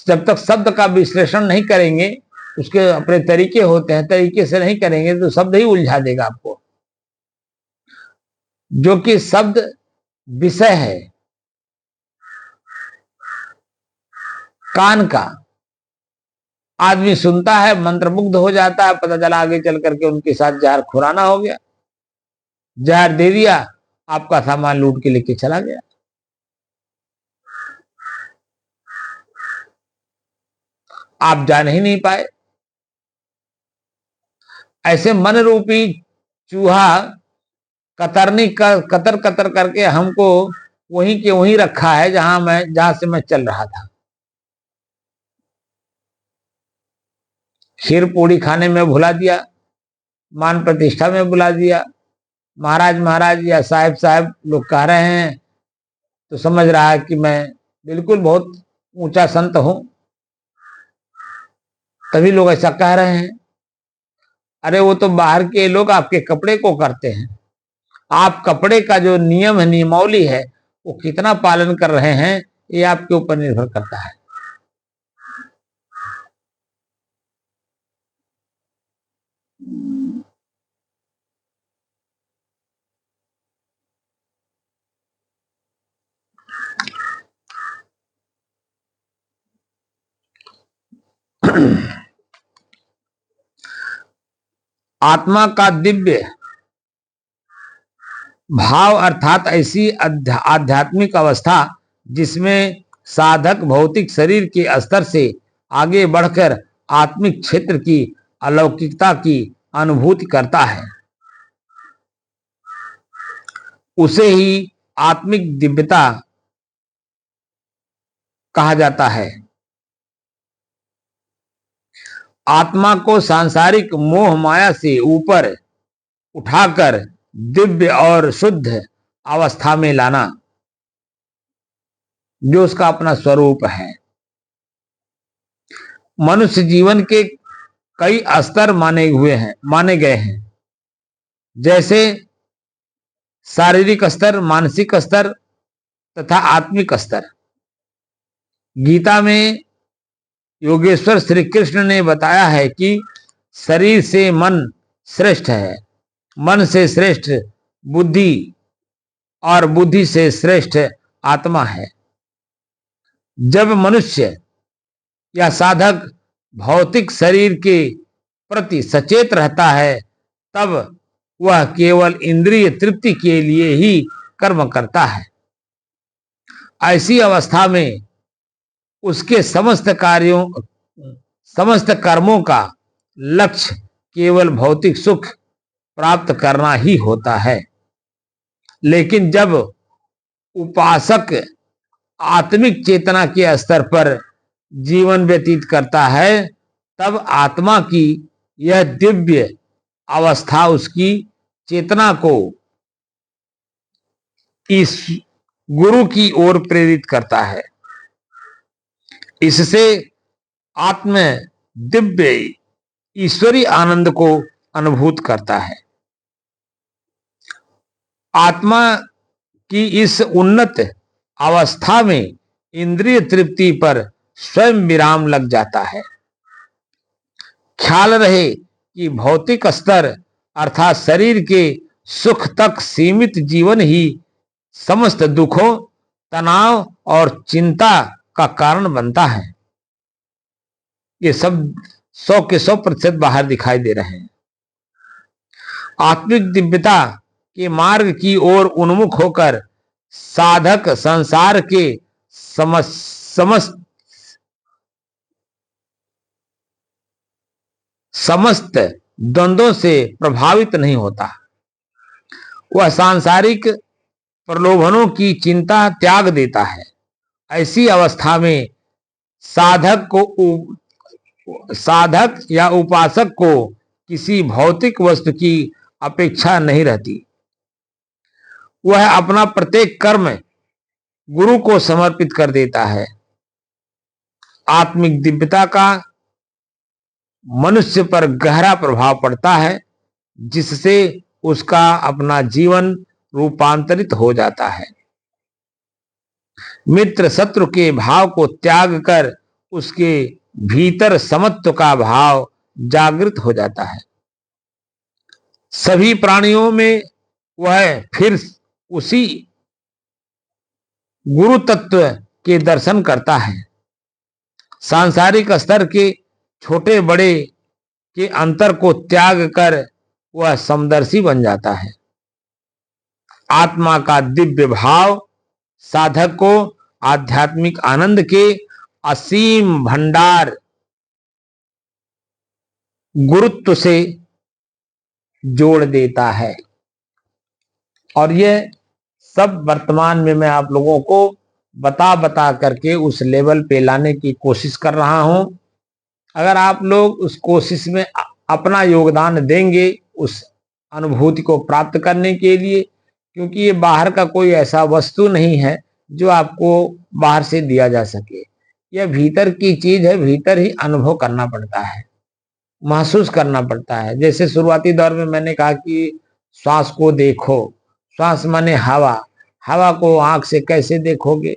Speaker 1: जब तक शब्द का विश्लेषण नहीं करेंगे, उसके अपने तरीके होते हैं, तरीके से नहीं करेंगे तो शब्द ही उलझा देगा आपको। जो कि शब्द विषय है कान का, आदमी सुनता है मंत्रमुग्ध हो जाता है, पता चला आगे चल करके उनके साथ जहर खुराना हो गया, जहर दे दिया, आपका सामान लूट के लेके चला गया। आप जान ही नहीं पाए। ऐसे मन रूपी चूहा कतर कतर करके हमको वहीं के वहीं रखा है जहां से मैं चल रहा था। खीर पूड़ी खाने में भुला दिया, मान प्रतिष्ठा में बुला दिया, महाराज महाराज या साहब साहब लोग कह रहे हैं तो समझ रहा है कि मैं बिल्कुल बहुत ऊंचा संत हूं, तभी लोग ऐसा कह रहे हैं। अरे वो तो बाहर के लोग आपके कपड़े को करते हैं, आप कपड़े का जो नियम है, नियमावली है, वो कितना पालन कर रहे हैं ये आपके ऊपर निर्भर करता है। आत्मा का दिव्य भाव अर्थात ऐसी आध्यात्मिक अवस्था जिसमें साधक भौतिक शरीर के स्तर से आगे बढ़कर आत्मिक क्षेत्र की अलौकिकता की अनुभूति करता है, उसे ही आत्मिक दिव्यता कहा जाता है। आत्मा को सांसारिक मोह माया से ऊपर उठाकर दिव्य और शुद्ध अवस्था में लाना, जो उसका अपना स्वरूप है। मनुष्य जीवन के कई स्तर माने गए हैं, जैसे शारीरिक स्तर, मानसिक स्तर तथा आत्मिक स्तर। गीता में योगेश्वर श्री कृष्ण ने बताया है कि शरीर से मन श्रेष्ठ है, मन से श्रेष्ठ बुद्धि और बुद्धि से श्रेष्ठ आत्मा है। जब मनुष्य या साधक भौतिक शरीर के प्रति सचेत रहता है तब वह केवल इंद्रिय तृप्ति के लिए ही कर्म करता है। ऐसी अवस्था में उसके समस्त कर्मों का लक्ष्य केवल भौतिक सुख प्राप्त करना ही होता है। लेकिन जब उपासक आत्मिक चेतना के स्तर पर जीवन व्यतीत करता है तब आत्मा की यह दिव्य अवस्था उसकी चेतना को इस गुरु की ओर प्रेरित करता है। इससे आत्म दिव्य ईश्वरी आनंद को अनुभूत करता है। आत्मा की इस उन्नत अवस्था में इंद्रिय तृप्ति पर स्वयं विराम लग जाता है। ख्याल रहे कि भौतिक स्तर अर्थात शरीर के सुख तक सीमित जीवन ही समस्त दुखों, तनाव और चिंता का कारण बनता है। ये सब 100 के 100% बाहर दिखाई दे रहे हैं। आत्मिक दिव्यता के मार्ग की ओर उन्मुख होकर साधक संसार के समस्त द्वंद्वों से प्रभावित नहीं होता। वह सांसारिक प्रलोभनों की चिंता त्याग देता है। ऐसी अवस्था में साधक को साधक या उपासक को किसी भौतिक वस्तु की अपेक्षा नहीं रहती। वह अपना प्रत्येक कर्म गुरु को समर्पित कर देता है। आत्मिक दिव्यता का मनुष्य पर गहरा प्रभाव पड़ता है, जिससे उसका अपना जीवन रूपांतरित हो जाता है। मित्र शत्रु के भाव को त्याग कर उसके भीतर समत्व का भाव जागृत हो जाता है। सभी प्राणियों में वह फिर उसी गुरु तत्व के दर्शन करता है। सांसारिक स्तर के छोटे बड़े के अंतर को त्याग कर वह समदर्शी बन जाता है। आत्मा का दिव्य भाव साधक को आध्यात्मिक आनंद के असीम भंडार गुरुत्व से जोड़ देता है। और यह सब वर्तमान में मैं आप लोगों को बता करके उस लेवल पे लाने की कोशिश कर रहा हूं। अगर आप लोग उस कोशिश में अपना योगदान देंगे उस अनुभूति को प्राप्त करने के लिए, क्योंकि ये बाहर का कोई ऐसा वस्तु नहीं है जो आपको बाहर से दिया जा सके। यह भीतर की चीज है, भीतर ही अनुभव करना पड़ता है, महसूस करना पड़ता है। जैसे शुरुआती दौर में मैंने कहा कि श्वास को देखो, श्वास माने हवा, हवा को आंख से कैसे देखोगे?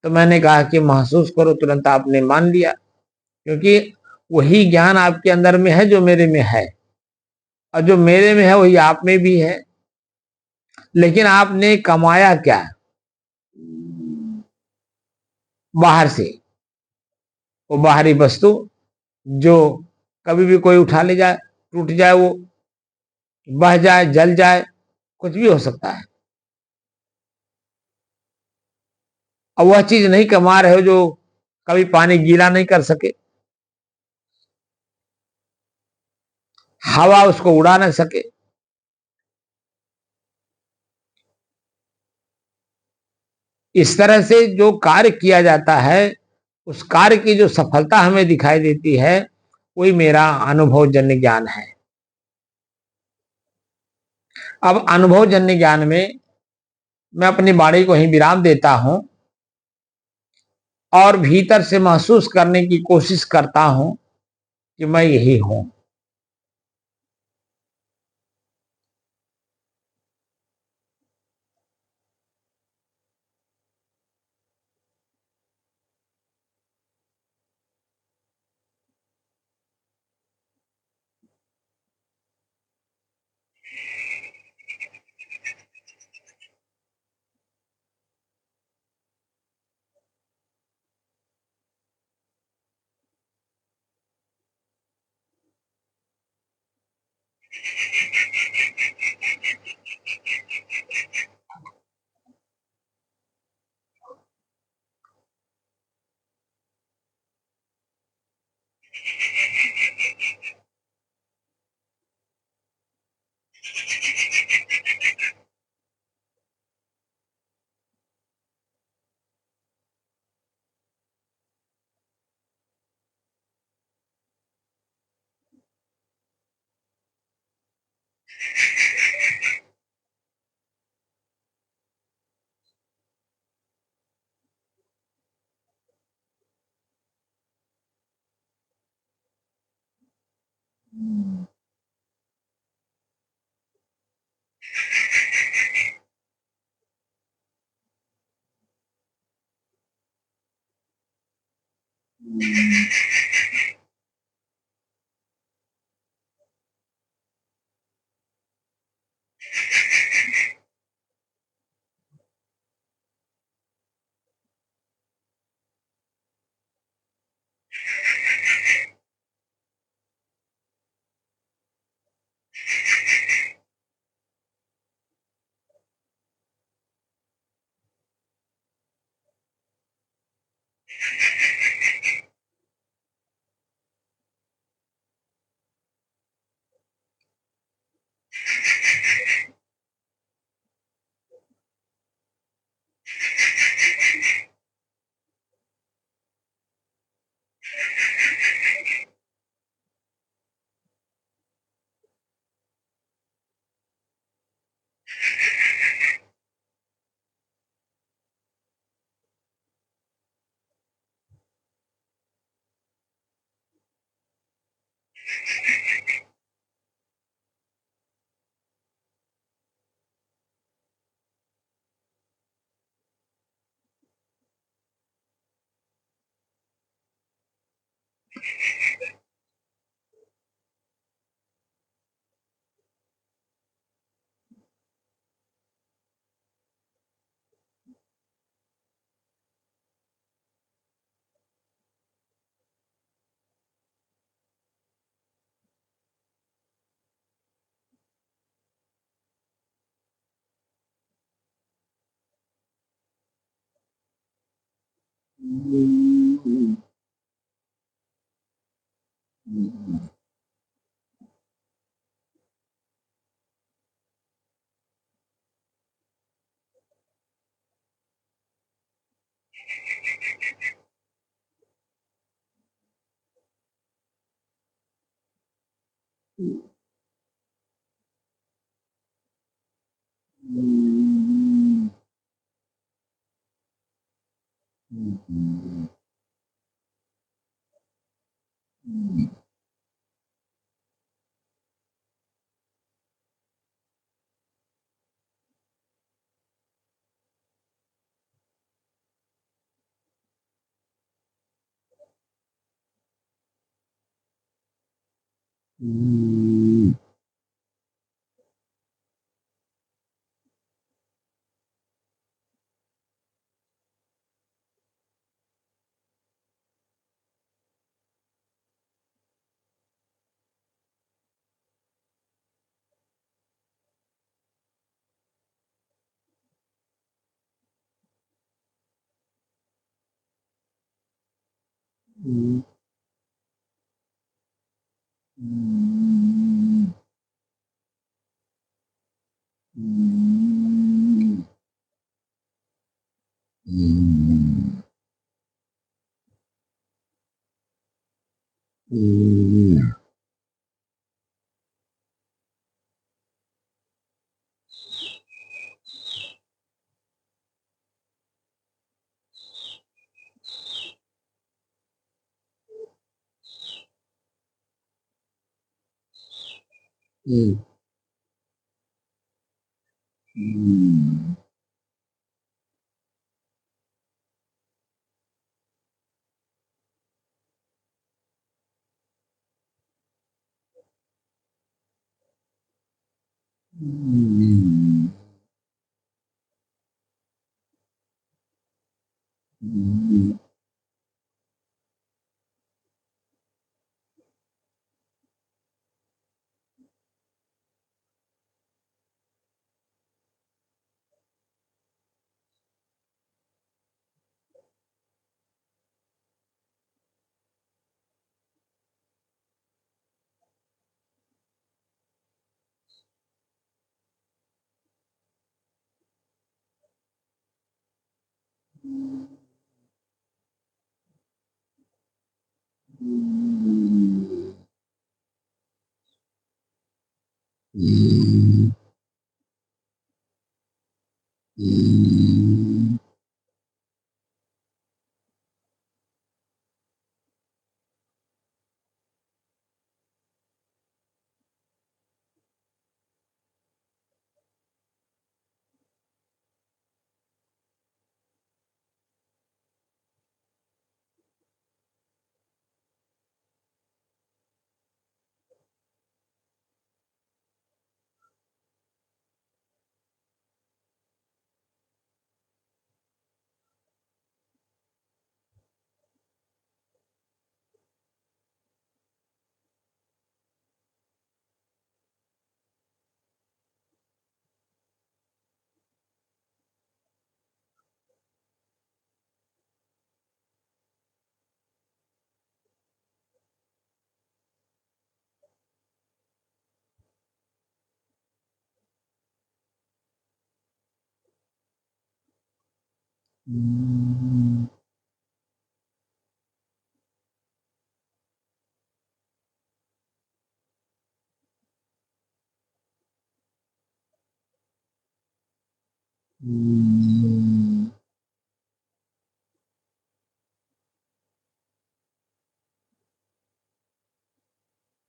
Speaker 1: तो मैंने कहा कि महसूस करो, तुरंत आपने मान लिया, क्योंकि वही ज्ञान आपके अंदर में है जो मेरे में है, और जो मेरे में है वही आप में भी है। लेकिन आपने कमाया क्या? बाहर से, वो बाहरी वस्तु जो कभी भी कोई उठा ले जाए, टूट जाए, वो बह जाए, जल जाए, कुछ भी हो सकता है। और वह चीज नहीं कमा रहे हो जो कभी पानी गीला नहीं कर सके, हवा उसको उड़ा ना सके। इस तरह से जो कार्य किया जाता है, उस कार्य की जो सफलता हमें दिखाई देती है, वही मेरा अनुभवजन्य ज्ञान है। अब अनुभवजन्य ज्ञान में मैं अपनी वाणी को ही विराम देता हूं और भीतर से महसूस करने की कोशिश करता हूं कि मैं यही हूं।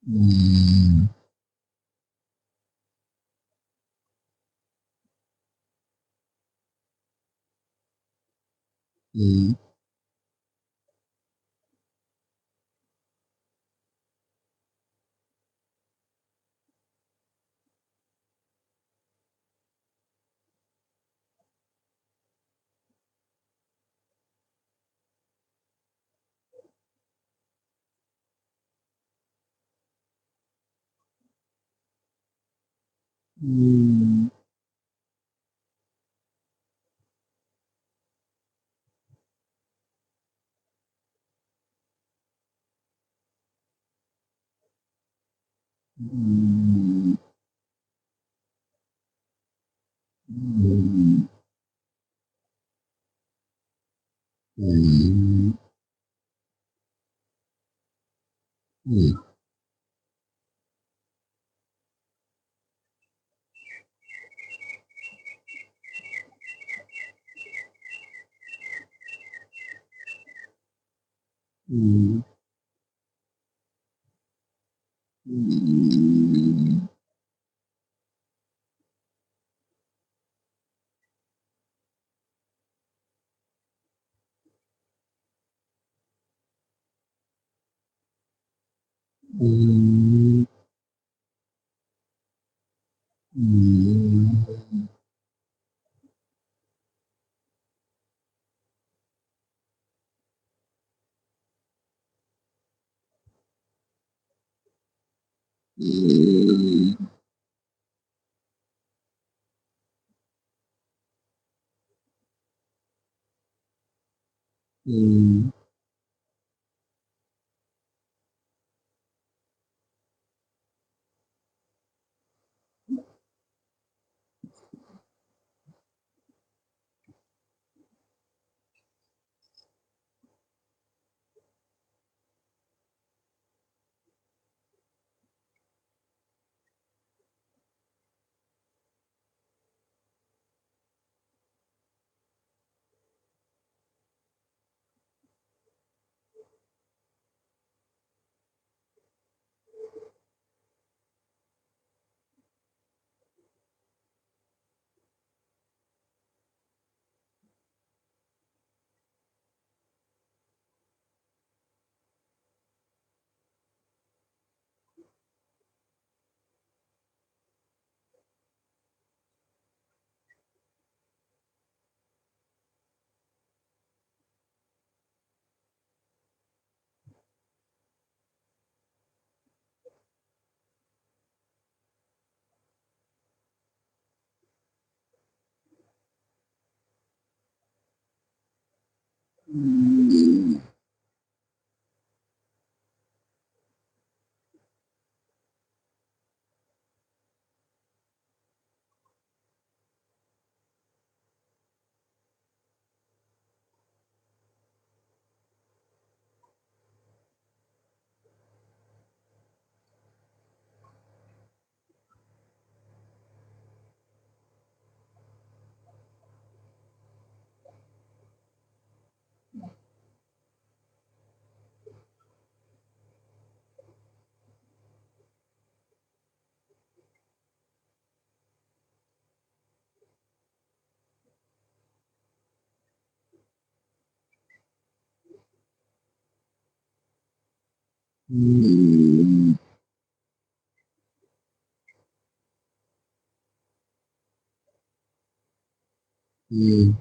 Speaker 1: हम्म, हम्म, हम्म, हम्म, हम्म, हम्म, हम्म, हम्म, हम्म, हम्म, हम्म, हम्म, हम्म,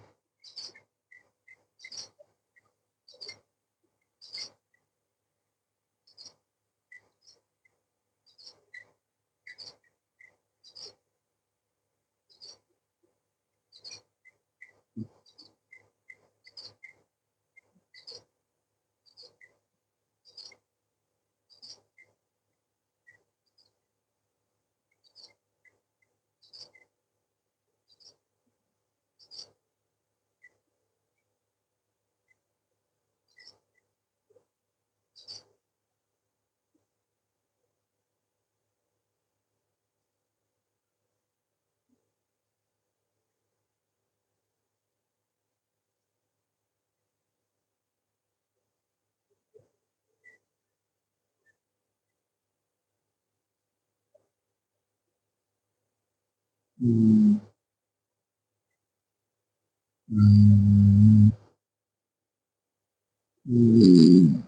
Speaker 1: हम्म, हम्म, हम्म,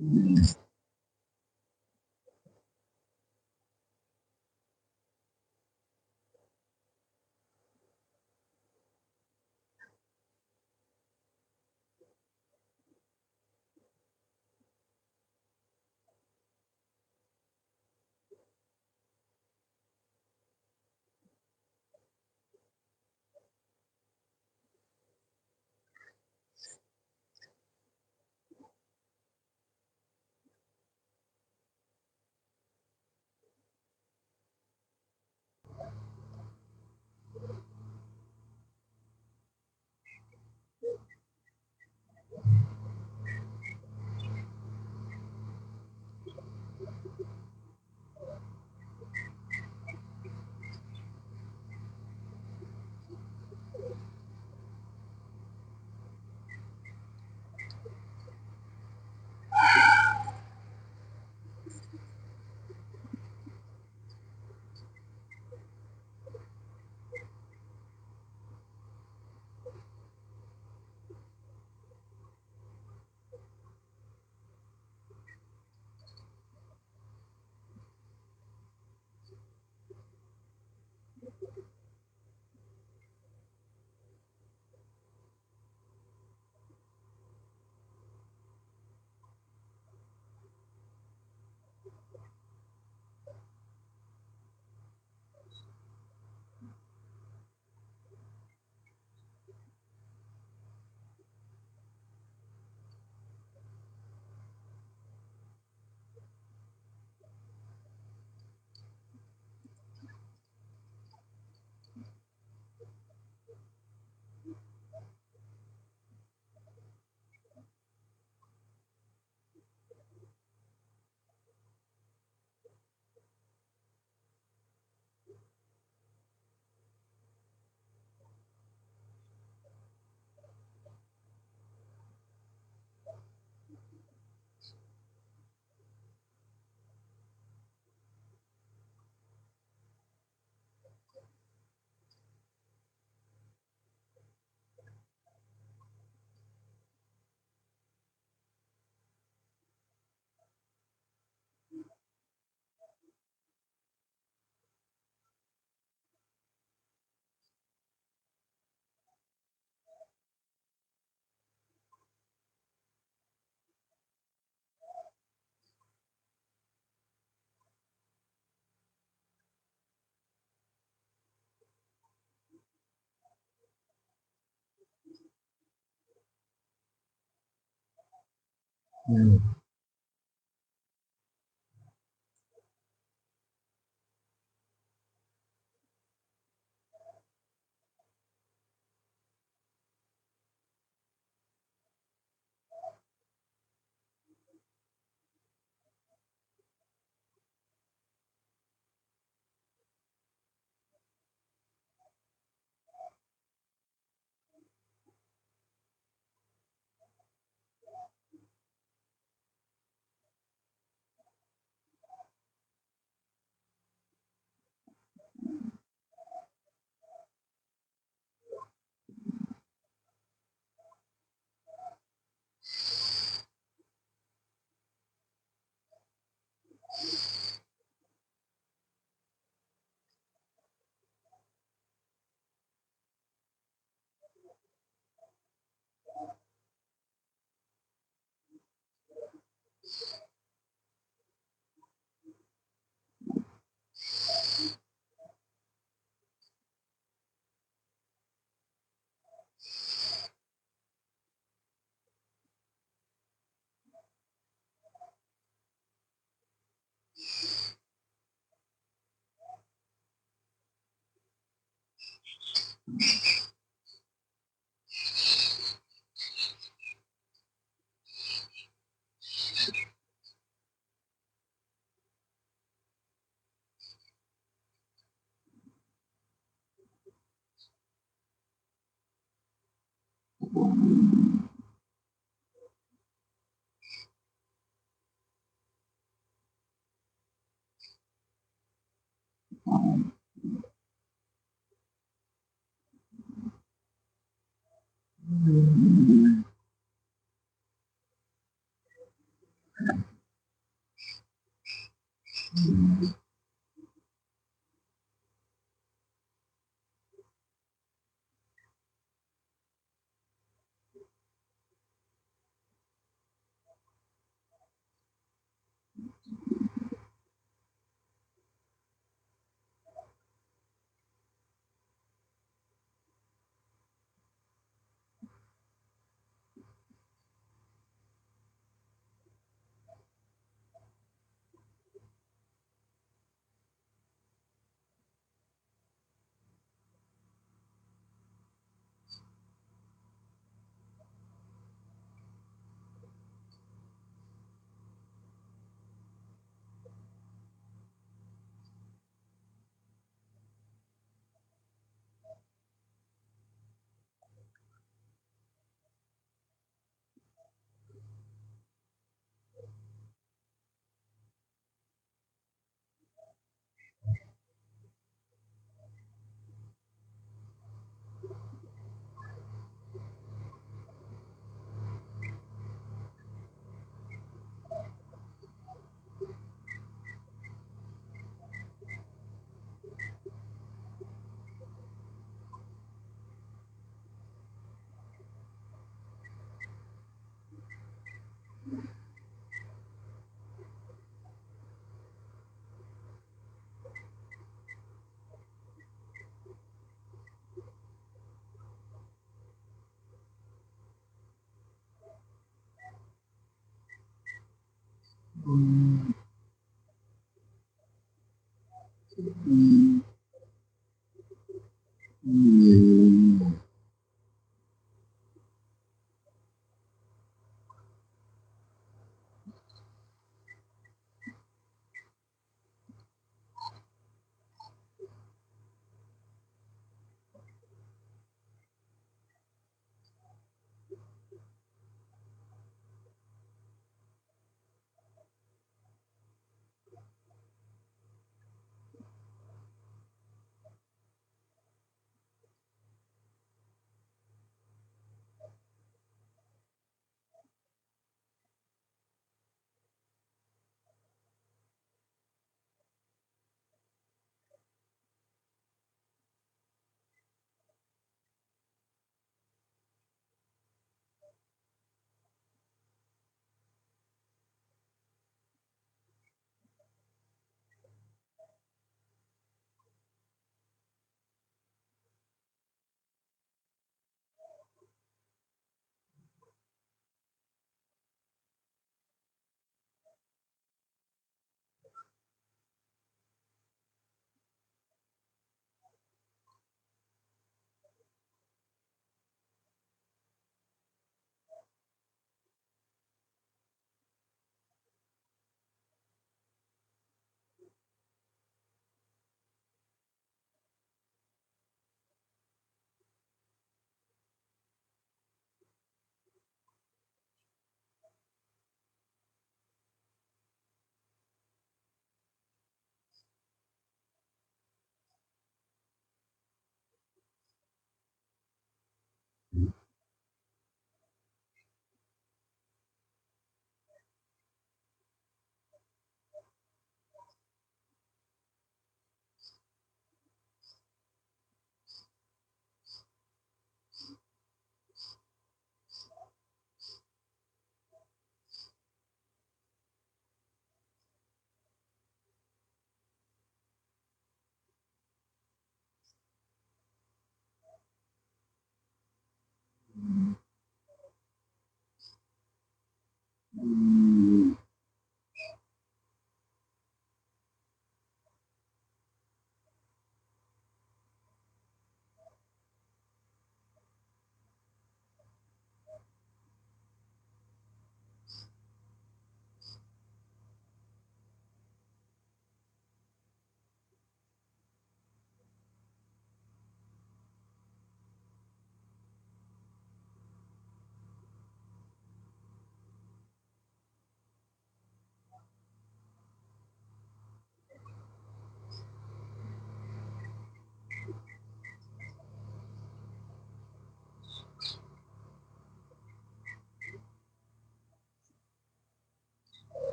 Speaker 1: हम्म।